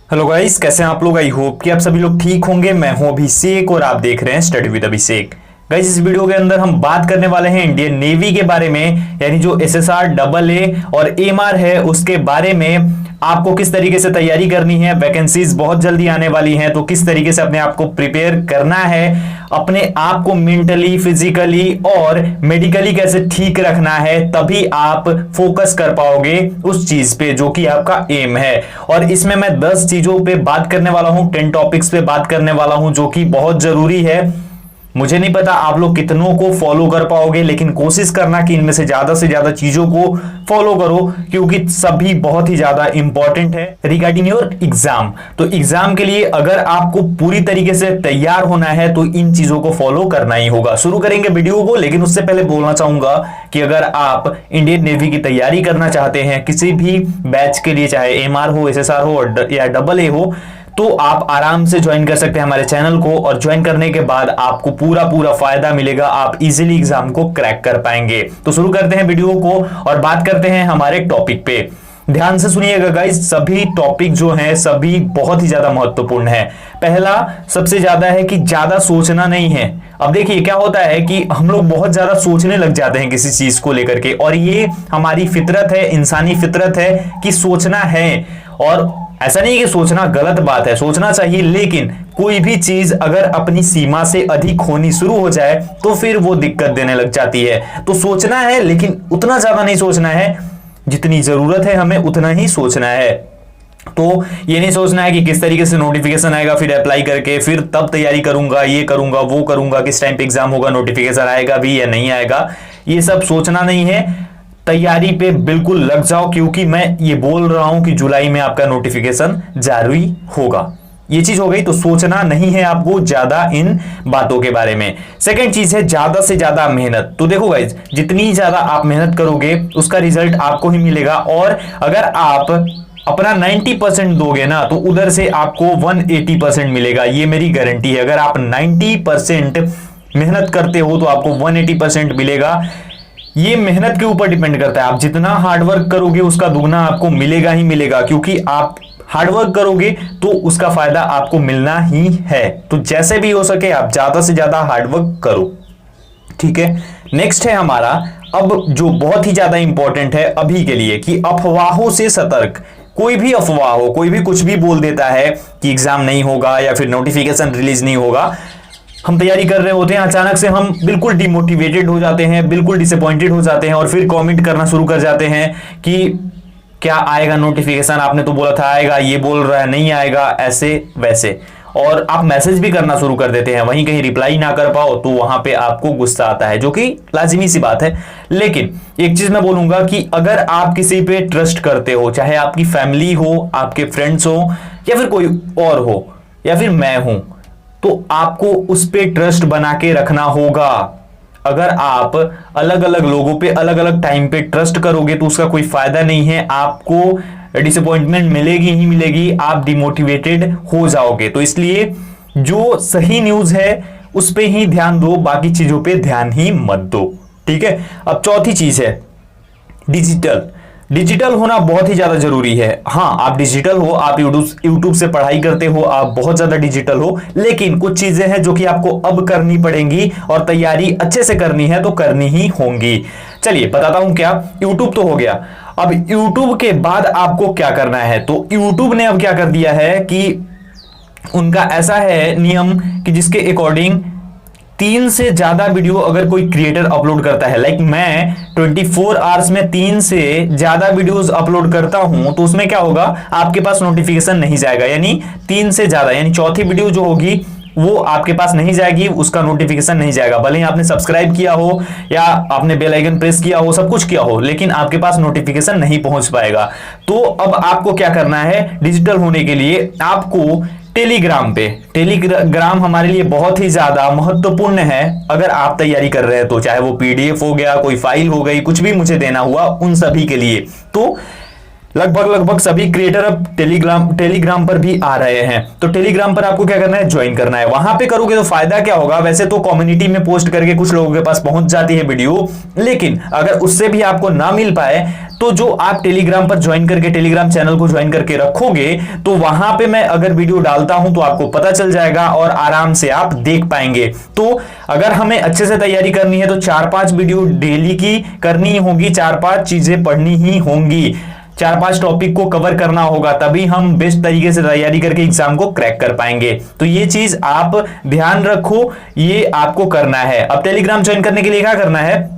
Hello guys, कैसे हैं आप लोग। आई होप कि आप सभी लोग ठीक होंगे। मैं हूं अभिषेक और आप देख रहे हैं स्टडी विद अभिषेक। गाइस, इस वीडियो के अंदर हम बात करने वाले हैं इंडियन नेवी के बारे में, यानी जो एसएसआर डबल ए और एमआर है उसके बारे में। आपको किस तरीके से तैयारी करनी है, वैकेंसीज बहुत जल्दी आने वाली हैं, तो किस तरीके से अपने आप को प्रिपेयर करना है, अपने आप को मेंटली, फिजिकली और मेडिकली कैसे ठीक रखना है, तभी आप फोकस कर पाओगे उस चीज पे जो कि आपका एम है। और इसमें मैं 10 चीजों पे बात करने वाला हूं, 10 टॉपिक्स पे बात करने वाला हूं जो कि बहुत जरूरी है। मुझे नहीं पता आप लोग कितनों को फॉलो कर पाओगे, लेकिन कोशिश करना कि इनमें से ज्यादा चीजों को फॉलो करो, क्योंकि सभी बहुत ही ज्यादा इंपॉर्टेंट है रिगार्डिंग योर एग्जाम। तो एग्जाम के लिए अगर आपको पूरी तरीके से तैयार होना है तो इन चीजों को फॉलो करना ही होगा। शुरू करेंगे वीडियो को, लेकिन उससे पहले बोलना चाहूंगा कि अगर आप इंडियन नेवी की तैयारी करना चाहते हैं किसी भी बैच के लिए, चाहे एमआर हो, एसएसआर हो या डबल ए हो, तो आप आराम से ज्वाइन कर सकते हैं हमारे चैनल को। और ज्वाइन करने के बाद आपको पूरा फायदा मिलेगा, आप इजीली एग्जाम को क्रैक कर पाएंगे। तो शुरू करते हैं वीडियो को और बात करते हैं हमारे टॉपिक पे। ध्यान से सुनिएगा गाइस, सभी टॉपिक जो हैं सभी बहुत ही ज्यादा महत्वपूर्ण है। पहला सबसे ज्यादा है कि ज्यादा सोचना नहीं है। अब देखिए क्या होता है कि हम लोग बहुत ज्यादा सोचने लग जाते हैं किसी चीज को लेकर के, और ये हमारी फितरत है, इंसानी फितरत है कि सोचना है। और ऐसा नहीं कि सोचना गलत बात है, सोचना चाहिए, लेकिन कोई भी चीज अगर अपनी सीमा से अधिक होनी शुरू हो जाए तो फिर वो दिक्कत देने लग जाती है। तो सोचना है, लेकिन उतना ज्यादा नहीं सोचना है, जितनी जरूरत है हमें उतना ही सोचना है। तो ये नहीं सोचना है कि किस तरीके से नोटिफिकेशन आएगा फिर अप्लाई करके फिर तब तैयारी करूंगा, ये करूंगा, वो करूंगा, किस टाइम पे एग्जाम होगा, नोटिफिकेशन आएगा भी या नहीं आएगा, ये सब सोचना नहीं है। तैयारी पे बिल्कुल लग जाओ, क्योंकि मैं ये बोल रहा हूं कि जुलाई में आपका नोटिफिकेशन जारी होगा। ये चीज हो गई, तो सोचना नहीं है आपको ज्यादा इन बातों के बारे में। सेकंड चीज है ज्यादा से ज्यादा मेहनत। तो देखो गाइस, जितनी ज्यादा आप मेहनत करोगे उसका रिजल्ट आपको ही मिलेगा। और अगर आप अपना 90% दोगे ना तो उधर से आपको 180% मिलेगा, ये मेरी गारंटी है। अगर आप 90% मेहनत करते हो तो आपको 180% मिलेगा। ये मेहनत के ऊपर डिपेंड करता है, आप जितना हार्डवर्क करोगे उसका दुगना आपको मिलेगा ही मिलेगा, क्योंकि आप हार्डवर्क करोगे तो उसका फायदा आपको मिलना ही है। तो जैसे भी हो सके आप ज्यादा से ज्यादा हार्डवर्क करो, ठीक है। नेक्स्ट है हमारा अब जो बहुत ही ज्यादा इंपॉर्टेंट है अभी के लिए, कि अफवाहों से सतर्क। कोई भी अफवाह हो, कोई भी कुछ भी बोल देता है कि एग्जाम नहीं होगा या फिर नोटिफिकेशन रिलीज नहीं होगा। हम तैयारी कर रहे होते हैं, अचानक से हम बिल्कुल डिमोटिवेटेड हो जाते हैं, बिल्कुल डिसअपॉइंटेड हो जाते हैं और फिर कमेंट करना शुरू कर जाते हैं कि क्या आएगा नोटिफिकेशन, आपने तो बोला था आएगा, ये बोल रहा है नहीं आएगा, ऐसे वैसे। और आप मैसेज भी करना शुरू कर देते हैं, वहीं कहीं रिप्लाई ना कर पाओ तो वहां पे आपको गुस्सा आता है, जो कि लाजिमी सी बात है। लेकिन एक चीज मैं बोलूंगा कि अगर आप किसी पे ट्रस्ट करते हो, चाहे आपकी फैमिली हो, आपके फ्रेंड्स हो, या फिर कोई और हो, या फिर मैं हूं, तो आपको उस पे ट्रस्ट बना के रखना होगा। अगर आप अलग अलग लोगों पे अलग अलग टाइम पे ट्रस्ट करोगे तो उसका कोई फायदा नहीं है, आपको डिसअपॉइंटमेंट मिलेगी ही मिलेगी, आप डिमोटिवेटेड हो जाओगे। तो इसलिए जो सही न्यूज है उस पे ही ध्यान दो, बाकी चीजों पे ध्यान ही मत दो, ठीक है। अब चौथी चीज है डिजिटल होना बहुत ही ज्यादा जरूरी है। हाँ, आप डिजिटल हो, आप यूट्यूब से पढ़ाई करते हो, आप बहुत ज्यादा डिजिटल हो, लेकिन कुछ चीजें हैं जो कि आपको अब करनी पड़ेंगी और तैयारी अच्छे से करनी है तो करनी ही होंगी। चलिए बताता हूं क्या। यूट्यूब तो हो गया, अब यूट्यूब के बाद आपको क्या करना है। तो यूट्यूब ने अब क्या कर दिया है कि उनका ऐसा है नियम कि जिसके अकॉर्डिंग 3 से ज्यादा वीडियो अगर कोई क्रिएटर अपलोड करता है, लाइक मैं 24 आवर्स में 3 से ज्यादा वीडियोस अपलोड करता हूं, तो उसमें क्या होगा, आपके पास नोटिफिकेशन नहीं जाएगा। यानी 3 से ज्यादा, यानी चौथी वीडियो जो होगी वो आपके पास नहीं जाएगी, उसका नोटिफिकेशन नहीं जाएगा। भले ही आपने सब्सक्राइब किया हो या आपने बेल आइकन प्रेस किया हो, सब कुछ किया हो, लेकिन आपके पास नोटिफिकेशन नहीं पहुंच पाएगा। तो अब आपको क्या करना है, डिजिटल होने के लिए आपको टेलीग्राम हमारे लिए बहुत ही ज्यादा महत्वपूर्ण है। अगर आप तैयारी कर रहे हैं तो, चाहे वो पीडीएफ हो गया, कोई फाइल हो गई, कुछ भी मुझे देना हुआ, उन सभी के लिए। तो लगभग सभी क्रिएटर अब टेलीग्राम पर भी आ रहे हैं। तो टेलीग्राम पर आपको क्या करना है, ज्वाइन करना है। वहां पे करोगे तो फायदा क्या होगा, वैसे तो कम्युनिटी में पोस्ट करके कुछ लोगों के पास पहुंच जाती है वीडियो, लेकिन अगर उससे भी आपको ना मिल पाए तो जो आप टेलीग्राम पर ज्वाइन करके टेलीग्राम चैनल को ज्वाइन करके रखोगे तो वहां पे मैं अगर वीडियो डालता हूं तो आपको पता चल जाएगा और आराम से आप देख पाएंगे। तो अगर हमें अच्छे से तैयारी करनी है तो 4-5 वीडियो डेली की करनी होगी, 4-5 चीजें पढ़नी ही होंगी, 4-5 टॉपिक को कवर करना होगा, तभी हम बेस्ट तरीके से तैयारी करके एग्जाम को क्रैक कर पाएंगे। तो ये चीज आप ध्यान रखो, ये आपको करना है। अब टेलीग्राम ज्वाइन करने के लिए क्या करना है,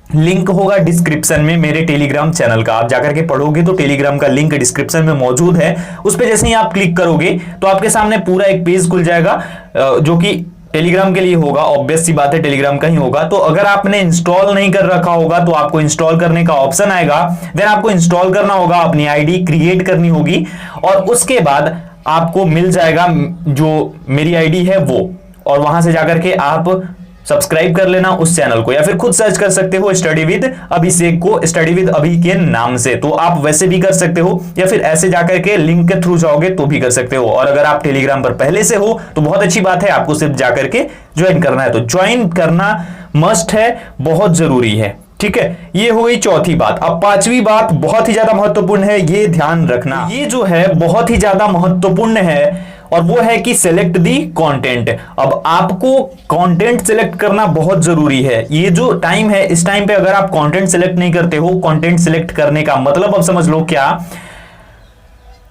लिंक होगा डिस्क्रिप्शन में मेरे टेलीग्राम चैनल का, आप जाकर के पढ़ोगे तो टेलीग्राम का लिंक डिस्क्रिप्शन में मौजूद है। उस पर जैसे ही आप क्लिक करोगे तो आपके सामने पूरा एक पेज खुल जाएगा जो कि टेलीग्राम के लिए होगा, ऑब्वियस सी बात है टेलीग्राम का ही होगा। तो अगर आपने इंस्टॉल नहीं कर रखा होगा तो आपको इंस्टॉल करने का ऑप्शन आएगा, देन आपको इंस्टॉल करना होगा, अपनी आईडी क्रिएट करनी होगी और उसके बाद आपको मिल जाएगा जो मेरी आईडी है वो, और वहां से जाकर के आप सब्सक्राइब कर लेना उस चैनल को, या फिर खुद सर्च कर सकते हो स्टडी विद अभिषेक को, स्टडी विद अभी के नाम से। तो आप वैसे भी कर सकते हो या फिर ऐसे जाकर के लिंक के थ्रू जाओगे तो भी कर सकते हो। और अगर आप टेलीग्राम पर पहले से हो तो बहुत अच्छी बात है, आपको सिर्फ जाकर के ज्वाइन करना है। तो ज्वाइन करना मस्ट है, बहुत जरूरी है, ठीक है। ये हो गई चौथी बात। अब पांचवी बात बहुत ही ज्यादा महत्वपूर्ण है, ये ध्यान रखना, ये जो है बहुत ही ज्यादा महत्वपूर्ण है और वो है कि सिलेक्ट दी कंटेंट। अब आपको कंटेंट सिलेक्ट करना बहुत जरूरी है। ये जो टाइम है, इस टाइम पे अगर आप कंटेंट सिलेक्ट नहीं करते हो, कंटेंट सिलेक्ट करने का मतलब अब समझ लो क्या,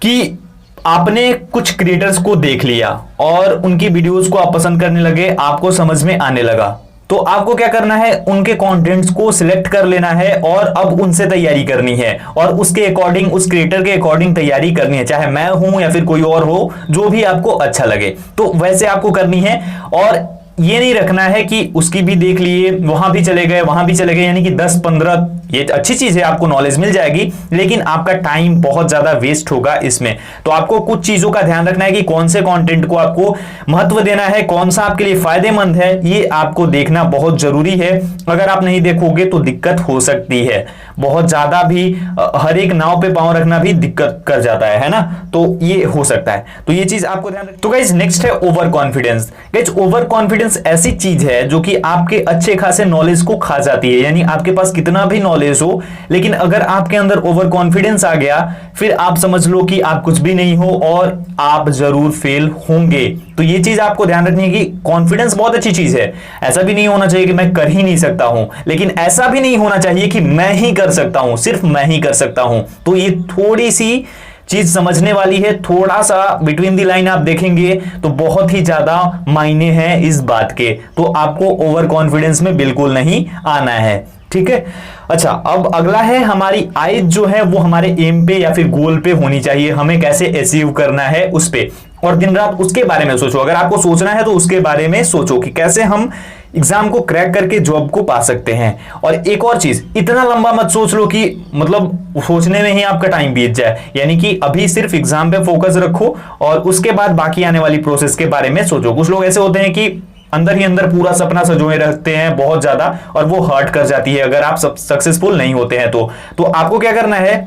कि आपने कुछ क्रिएटर्स को देख लिया और उनकी वीडियोस को आप पसंद करने लगे, आपको समझ में आने लगा, तो आपको क्या करना है, उनके कंटेंट्स को सिलेक्ट कर लेना है और अब उनसे तैयारी करनी है और उसके अकॉर्डिंग, उस क्रिएटर के अकॉर्डिंग तैयारी करनी है, चाहे मैं हूं या फिर कोई और हो, जो भी आपको अच्छा लगे तो वैसे आपको करनी है। और ये नहीं रखना है कि उसकी भी देख लिए, वहां भी चले गए, वहां भी चले गए, यानी कि 10-15, ये अच्छी चीज है, आपको नॉलेज मिल जाएगी, लेकिन आपका टाइम बहुत ज्यादा वेस्ट होगा इसमें। तो आपको कुछ चीजों का ध्यान रखना है कि कौन से कंटेंट को आपको महत्व देना है, कौन सा आपके लिए फायदेमंद है, ये आपको देखना बहुत जरूरी है। अगर आप नहीं देखोगे तो दिक्कत हो सकती है, बहुत ज्यादा भी हर एक नाव पे पांव रखना भी दिक्कत कर जाता है ना, तो ये हो सकता है। तो ये चीज आपको ध्यान रखना। तो गाइस नेक्स्ट है over confidence. Guys over confidence ऐसी चीज है जो कि आपके अच्छे खासे नॉलेज को खा जाती है, यानी आपके पास कितना भी नॉलेज हो, लेकिन अगर आपके अंदर ओवर कॉन्फिडेंस आ गया फिर आप समझ लो कि आप कुछ भी नहीं हो और आप जरूर फेल होंगे। तो ये चीज आपको ध्यान रखनी है कि कॉन्फिडेंस बहुत अच्छी चीज है, ऐसा भी नहीं होना चाहिए कि मैं कर ही नहीं सकता हूं, लेकिन ऐसा भी नहीं होना चाहिए कि मैं ही कर सकता हूं, सिर्फ मैं ही कर सकता हूं। तो ये थोड़ी सी चीज समझने वाली है, थोड़ा सा बिटवीन दी लाइन आप देखेंगे तो बहुत ही ज्यादा मायने हैं इस बात के। तो आपको ओवर कॉन्फिडेंस में बिल्कुल नहीं आना है, ठीक है। अच्छा, अब अगला है हमारी आइज जो है वो हमारे एम पे या फिर गोल पे होनी चाहिए, हमें कैसे अचीव करना है उस पे, और दिन रात उसके बारे में सोचो। अगर आपको सोचना है तो उसके बारे में सोचो कि कैसे हम एग्जाम को क्रैक करके जॉब को पा सकते हैं। और एक और चीज, इतना लंबा मत सोच लो कि मतलब सोचने में ही आपका टाइम बीत जाए, यानी कि अभी सिर्फ एग्जाम पे फोकस रखो और उसके बाद बाकी आने वाली प्रोसेस के बारे में सोचो। कुछ लोग ऐसे होते हैं कि अंदर ही अंदर पूरा सपना सजोए रखते हैं बहुत ज्यादा, और वो हर्ट कर जाती है अगर आप सक्सेसफुल नहीं होते हैं तो आपको क्या करना है,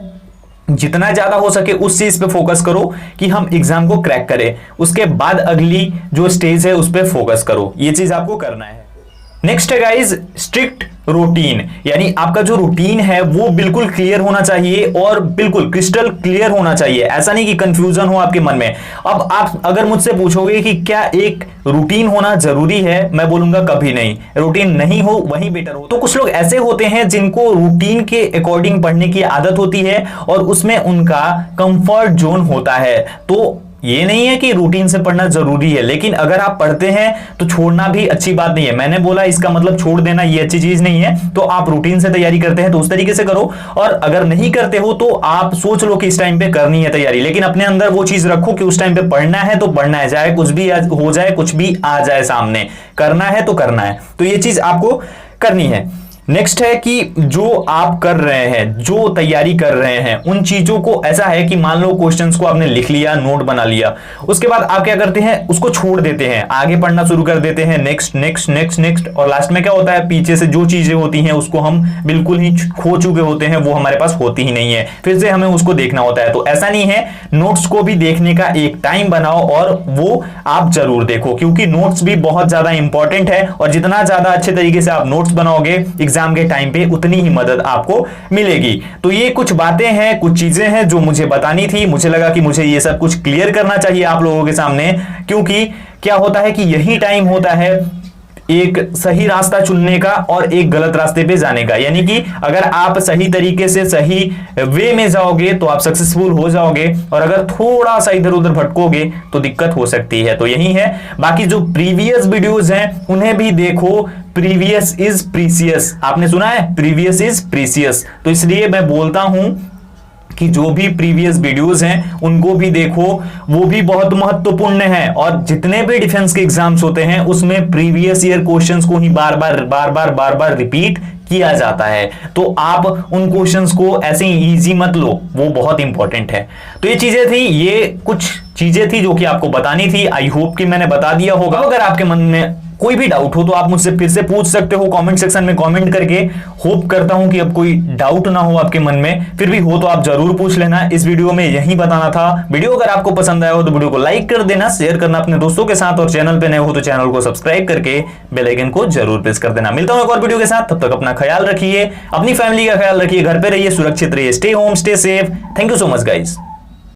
जितना ज्यादा हो सके उस चीज पे फोकस करो कि हम एग्जाम को क्रैक करें, उसके बाद अगली जो स्टेज है उस पे फोकस करो, ये चीज आपको करना है। नेक्स्ट है गाइज स्ट्रिक्ट रूटीन, यानी आपका जो रूटीन है वो बिल्कुल क्लियर होना चाहिए और बिल्कुल क्रिस्टल क्लियर होना चाहिए, ऐसा नहीं कि कंफ्यूजन हो आपके मन में। अब आप अगर मुझसे पूछोगे कि क्या एक रूटीन होना जरूरी है, मैं बोलूंगा कभी नहीं, रूटीन नहीं हो वही बेटर हो। तो कुछ लोग ऐसे होते हैं जिनको रूटीन के अकॉर्डिंग पढ़ने की आदत होती है और उसमें उनका कंफर्ट जोन होता है। तो ये नहीं है कि रूटीन से पढ़ना जरूरी है, लेकिन अगर आप पढ़ते हैं तो छोड़ना भी अच्छी बात नहीं है। मैंने बोला इसका मतलब छोड़ देना ये अच्छी चीज नहीं है। तो आप रूटीन से तैयारी करते हैं तो उस तरीके से करो, और अगर नहीं करते हो तो आप सोच लो कि इस टाइम पे करनी है तैयारी, लेकिन अपने अंदर वो चीज रखो कि उस टाइम पे पढ़ना है तो पढ़ना है, चाहे कुछ भी हो जाए, कुछ भी आ जाए सामने, करना है तो करना है। तो ये चीज आपको करनी है। नेक्स्ट है कि जो आप कर रहे हैं, जो तैयारी कर रहे हैं, उन चीजों को ऐसा है कि मान लो क्वेश्चंस को आपने लिख लिया, नोट बना लिया, उसके बाद आप क्या करते हैं, उसको छोड़ देते हैं, आगे पढ़ना शुरू कर देते हैं, नेक्स्ट नेक्स्ट नेक्स्ट नेक्स्ट, और लास्ट में क्या होता है, पीछे से जो चीजें होती हैं उसको हम बिल्कुल ही खो चुके होते हैं, वो हमारे पास होती ही नहीं है, फिर से हमें उसको देखना होता है। तो ऐसा नहीं है, नोट्स को भी देखने का एक टाइम बनाओ और वो आप जरूर देखो, क्योंकि नोट्स भी बहुत ज्यादा इंपॉर्टेंट है, और जितना ज्यादा अच्छे तरीके से आप नोट्स बनाओगे एग्जाम के टाइम पे उतनी ही मदद आपको मिलेगी। तो ये कुछ बातें हैं, कुछ चीजें हैं जो मुझे बतानी थी, मुझे लगा कि मुझे ये सब कुछ क्लियर करना चाहिए आप लोगों के सामने, क्योंकि क्या होता है कि यही टाइम होता है एक सही रास्ता चुनने का और एक गलत रास्ते पे जाने का। यानी कि अगर आप सही तरीके से सही वे में जाओगे तो आप सक्सेसफुल हो जाओगे, और अगर थोड़ा सा इधर उधर भटकोगे तो दिक्कत हो सकती है। तो यही है, बाकी जो प्रीवियस वीडियोस हैं उन्हें भी देखो, प्रीवियस इज प्रीसियस, आपने सुना है, प्रीवियस इज प्रीसियस। तो इसलिए मैं बोलता हूं कि जो भी प्रीवियस वीडियोस हैं उनको भी देखो, वो भी बहुत महत्वपूर्ण है। और जितने भी डिफेंस के एग्जाम्स होते हैं उसमें प्रीवियस ईयर क्वेश्चंस को ही बार बार रिपीट किया जाता है, तो आप उन क्वेश्चंस को ऐसे ही इजी मत लो, वो बहुत इंपॉर्टेंट है। तो ये चीजें थी, ये कुछ चीजें थी जो कि आपको बतानी थी। आई होप कि मैंने बता दिया होगा। अगर आपके मन में कोई भी डाउट हो तो आप मुझसे फिर से पूछ सकते हो कमेंट सेक्शन में कमेंट करके। होप करता हूं कि अब कोई डाउट ना हो आपके मन में, फिर भी हो तो आप जरूर पूछ लेना। इस वीडियो में यही बताना था। वीडियो अगर आपको पसंद आया हो तो वीडियो को लाइक कर देना, शेयर करना अपने दोस्तों के साथ, और चैनल पे नए हो तो चैनल को सब्सक्राइब करके बेल आइकन को जरूर प्रेस कर देना। मिलता हूं एक और वीडियो के साथ, तब तक अपना ख्याल रखिए, अपनी फैमिली का ख्याल रखिए, घर पे रहिए, सुरक्षित रहिए, stay home stay safe. Thank you so much guys.